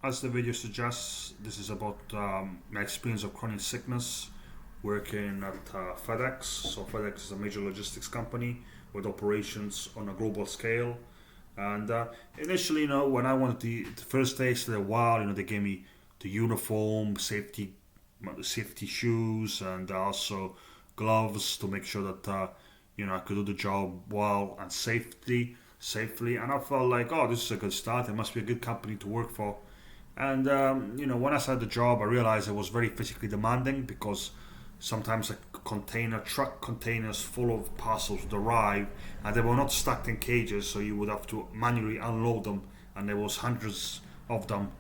As the video suggests, this is about my experience of chronic sickness working at FedEx. So, FedEx is a major logistics company with operations on a global scale. And initially, when I wanted the first days for a while, they gave me the uniform, safety shoes, and also gloves to make sure that I could do the job well and safely. And I felt like, oh, this is a good start. It must be a good company to work for. And when I started the job, I realized it was very physically demanding because sometimes a truck containers full of parcels would arrive, and they were not stacked in cages, so you would have to manually unload them, and there was hundreds of them.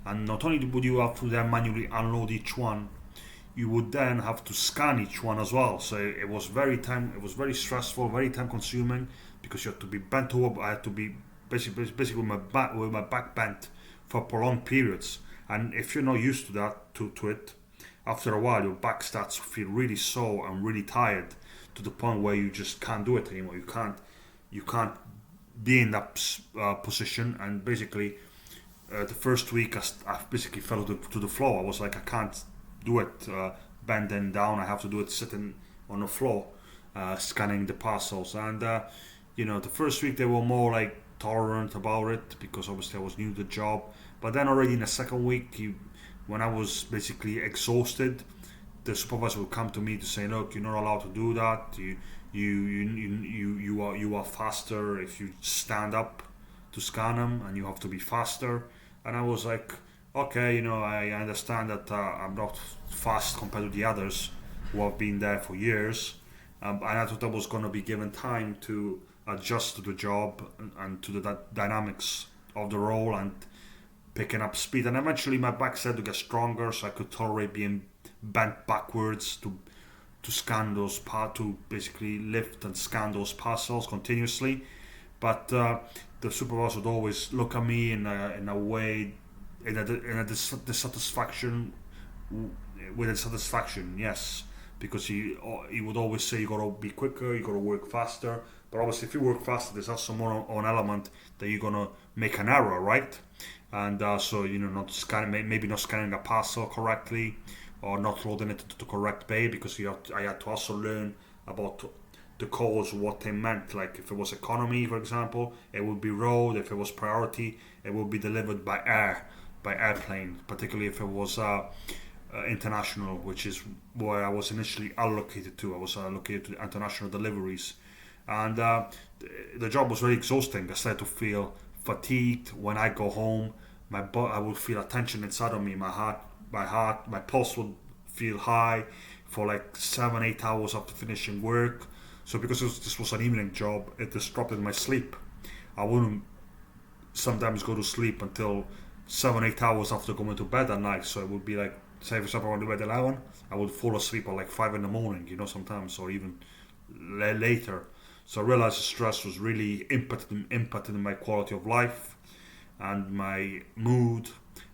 And not only would you have to then manually unload each one, you would then have to scan each one as well. So it was very stressful, very time consuming because you had to be bent over. I had to be basically with my back bent for prolonged periods. And if you're not used to to it, after a while your back starts to feel really sore and really tired to the point where you just can't do it anymore. You can't be in that position. And basically, the first week I basically fell to the floor. I was like, I can't do it bending down. I have to do it sitting on the floor, scanning the parcels. And the first week they were more like tolerant about it because obviously I was new to the job. But then already in the second week, when I was basically exhausted, the supervisor would come to me to say, "Look, you're not allowed to do that. You are faster if you stand up to scan them, and you have to be faster." And I was like, "Okay, I understand that I'm not fast compared to the others who have been there for years." And I thought I was going to be given time to adjust to the job and to the dynamics of the role and picking up speed. And eventually, my back started to get stronger, so I could tolerate being bent backwards to scan to basically lift and scan those parcels continuously. But the supervisor would always look at me in a way, in a dissatisfaction, with a satisfaction, yes, because he would always say you gotta be quicker, you gotta work faster. But obviously, if you work faster, there's also more on element that you're gonna make an error, right? And so not scanning, maybe not scanning a parcel correctly, or not loading it to the correct bay, because I had to also learn about the codes, what they meant. Like if it was economy, for example, it would be road. If it was priority, it would be delivered by airplane. Particularly if it was international, which is where I was initially allocated to. I was allocated to international deliveries, and the job was very exhausting. I started to feel fatigued when I go home. I would feel a tension inside of me. My pulse would feel high for like 7, 8 hours after finishing work. So because this was an evening job, it disrupted my sleep. I wouldn't sometimes go to sleep until 7, 8 hours after going to bed at night. So it would be like, say for example, I went to bed at 11, I would fall asleep at like 5 in the morning. Sometimes, or even later. So I realized the stress was really impacting my quality of life and my mood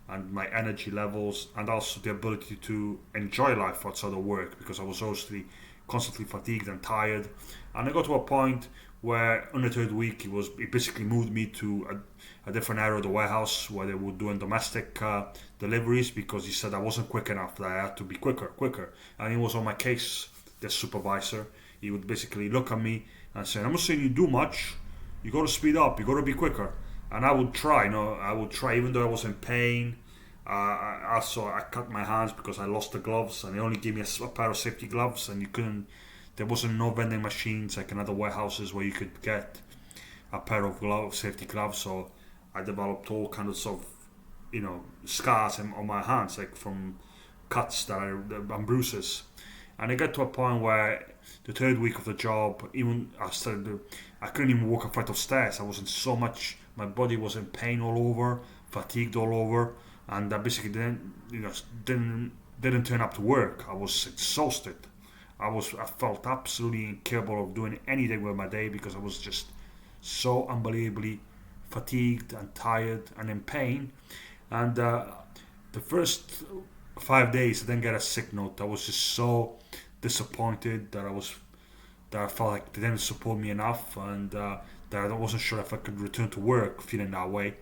and my energy levels, and also the ability to enjoy life outside of work, because I was obviously constantly fatigued and tired. And I got to a point where on the third week he basically moved me to a different area of the warehouse where they were doing domestic deliveries, because he said I wasn't quick enough, that I had to be quicker. And he was on my case, the supervisor. He would basically look at me and say, "I'm not saying you do much. You got to speed up. You got to be quicker." And I would try. I would try, even though I was in pain. I cut my hands because I lost the gloves, and they only gave me a pair of safety gloves, and you couldn't. There wasn't no vending machines like in other warehouses where you could get a pair of safety gloves. So I developed all kinds of, scars on my hands, like from cuts and bruises. And I got to a point where the third week of the job, even I couldn't even walk a flight of stairs. I was in so much, my body was in pain all over, fatigued all over, and I basically didn't turn up to work. I was exhausted. I felt absolutely incapable of doing anything with my day because I was just so unbelievably fatigued and tired and in pain. And the first 5 days, I didn't get a sick note. I was just so disappointed that I felt like they didn't support me enough, and that I wasn't sure if I could return to work feeling that way.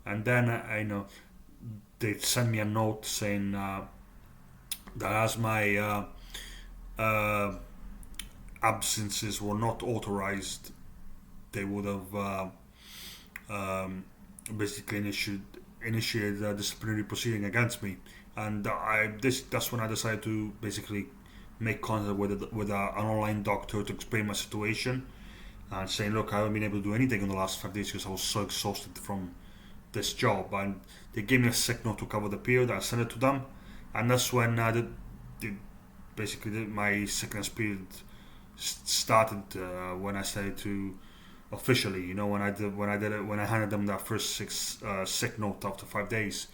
And then they sent me a note saying that as my uh, absences were not authorized, they would have basically initiated a disciplinary proceeding against me. And that's when I decided to basically make contact an online doctor to explain my situation and saying, look, I haven't been able to do anything in the last 5 days because I was so exhausted from this job. And they gave me a sick note to cover the period. I sent it to them, and that's when my sickness period started, when I started to officially, when I handed them that first sick note after 5 days.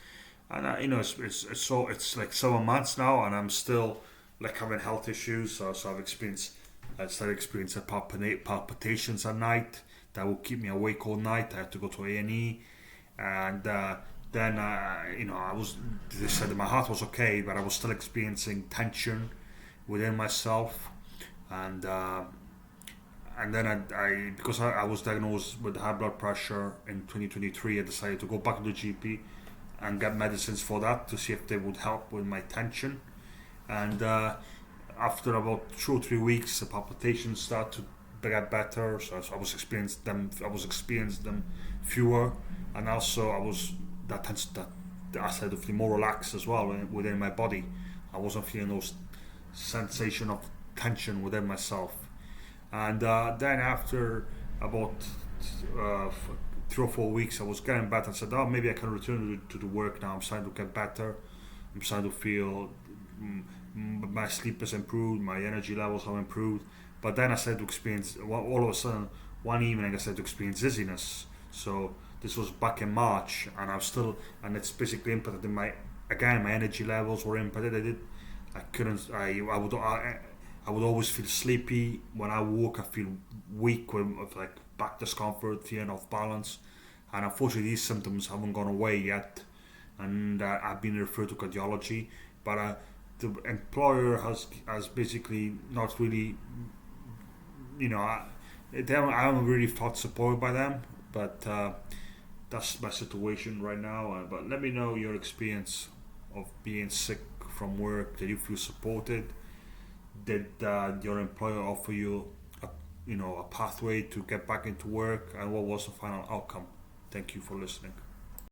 And it's like 7 months now, and I'm still like having health issues. So I started experiencing palpitations at night that will keep me awake all night. I had to go to A&E, and then they said that my heart was okay, but I was still experiencing tension within myself. And uh, and then because I was diagnosed with high blood pressure in 2023, I decided to go back to the GP and get medicines for that to see if they would help with my tension. And after about 2 or 3 weeks, the palpitations started to get better. So I was experiencing them fewer, and also I started to feel more relaxed as well within my body. I wasn't feeling those sensation of tension within myself. And then after about 3 or 4 weeks, I was getting better. I said, "Oh, maybe I can return to the work now. I'm starting to get better. I'm starting to feel my sleep has improved, my energy levels have improved." But then I started to experience all of a sudden one evening I started to experience dizziness. So this was back in March, and and it's basically impacted my energy levels were impacted. I couldn't. I would always feel sleepy when I walk. I feel weak with like back discomfort, feeling off balance, and unfortunately these symptoms haven't gone away yet. And I've been referred to cardiology, but the employer has basically not really, I haven't really felt supported by them. But that's my situation right now. But let me know your experience of being sick from work. Did you feel supported? Did your employer offer you a pathway to get back into work, and what was the final outcome? Thank you for listening.